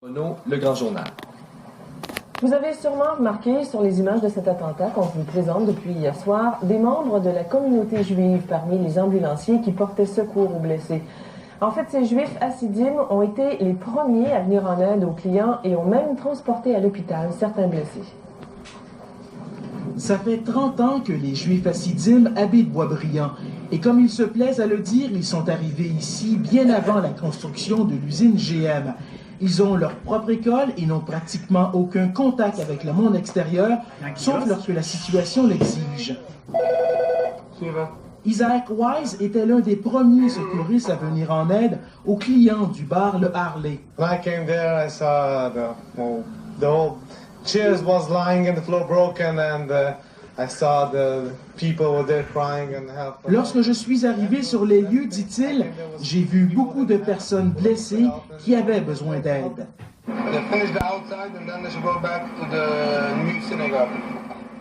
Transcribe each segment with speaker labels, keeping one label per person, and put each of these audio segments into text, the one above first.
Speaker 1: Renault, Le Grand Journal.
Speaker 2: Vous avez sûrement remarqué sur les images de cet attentat qu'on vous présente depuis hier soir des membres de la communauté juive parmi les ambulanciers qui portaient secours aux blessés. En fait, ces juifs hassidim ont été les premiers à venir en aide aux clients et ont même transporté à l'hôpital certains blessés.
Speaker 3: Ça fait 30 ans que les Juifs hassidim habitent Boisbriand. Et comme ils se plaisent à le dire, ils sont arrivés ici bien avant la construction de l'usine GM. Ils ont leur propre école et n'ont pratiquement aucun contact avec le monde extérieur, sauf lorsque la situation l'exige. Isaac Wise était l'un des premiers secouristes à venir en aide aux clients du bar Le Harley.
Speaker 4: When I came there, I saw the whole chairs was lying and the floor broken, and I saw the people were there crying and helping.
Speaker 3: Lorsque je suis arrivé sur les lieux, dit-il, j'ai vu beaucoup de personnes blessées qui avaient besoin d'aide.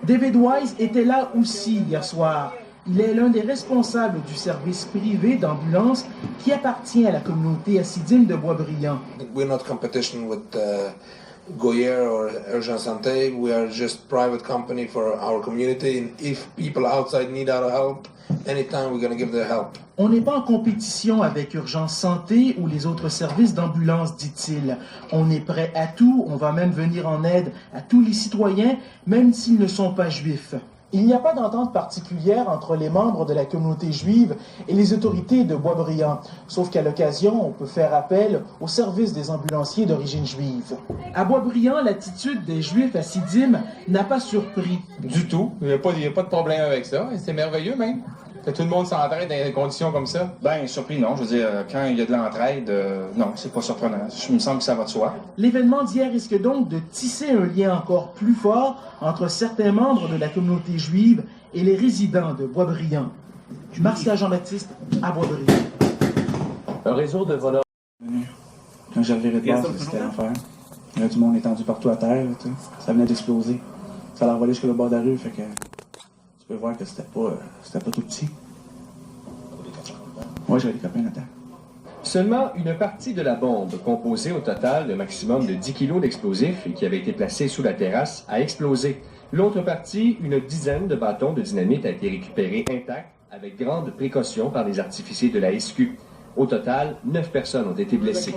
Speaker 3: David Wise était là aussi hier soir. Il est l'un des responsables du service privé d'ambulance qui appartient à la communauté hassidim de Boisbriand.
Speaker 5: We're not competition with Goyer or Urgence Santé. We are just private company for our community. And if people outside need our help, anytime we're going to give their help.
Speaker 3: On n'est pas en compétition avec Urgence Santé ou les autres services d'ambulance, dit-il. On est prêt à tout, on va même venir en aide à tous les citoyens, même s'ils ne sont pas juifs. Il n'y a pas d'entente particulière entre les membres de la communauté juive et les autorités de Boisbriand, sauf qu'à l'occasion, on peut faire appel au service des ambulanciers d'origine juive. À Boisbriand, l'attitude des Juifs hassidim n'a pas surpris.
Speaker 6: Du tout. Il n'y a pas de problème avec ça. C'est merveilleux même. Que tout le monde s'entraide dans des conditions comme ça.
Speaker 7: Ben, surpris, non. Je veux dire, quand il y a de l'entraide, non, c'est pas surprenant. Il me semble que ça va de soi.
Speaker 3: L'événement d'hier risque donc de tisser un lien encore plus fort entre certains membres de la communauté juive et les résidents de Boisbriand. Martial Jean-Baptiste, à Boisbriand.
Speaker 1: Un réseau de voleurs.
Speaker 7: Quand j'arrivais de voir, c'était l'enfer. Il y avait du monde étendu partout à terre, tu sais. Ça venait d'exploser. Ça l'a envolé jusqu'au bord de la rue, fait que... Tu peux voir que c'était pas tout petit. Moi, j'avais des copains là-dedans.
Speaker 1: Seulement une partie de la bombe, composée au total de maximum de 10 kg d'explosifs et qui avait été placée sous la terrasse, a explosé. L'autre partie, une dizaine de bâtons de dynamite, a été récupérée intacte avec grande précaution par les artificiers de la SQ. Au total, 9 personnes ont été blessées.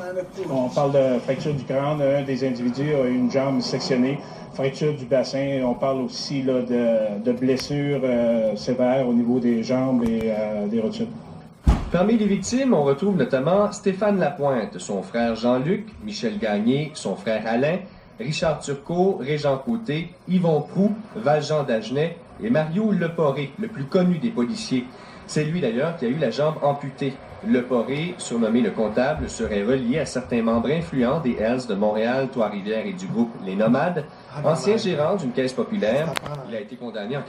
Speaker 8: On parle de fracture du crâne, un des individus a eu une jambe sectionnée, fracture du bassin, on parle aussi là, de blessures sévères au niveau des jambes et des rotules.
Speaker 1: Parmi les victimes, on retrouve notamment Stéphane Lapointe, son frère Jean-Luc, Michel Gagné, son frère Alain, Richard Turcot, Régent Côté, Yvon Proux, Valjean Dagenet et Mario Leporé, le plus connu des policiers. C'est lui d'ailleurs qui a eu la jambe amputée. Leporé, surnommé le comptable, serait relié à certains membres influents des Hells de Montréal, Trois-Rivières et du groupe Les Nomades. Ancien gérant d'une caisse populaire, il a été condamné en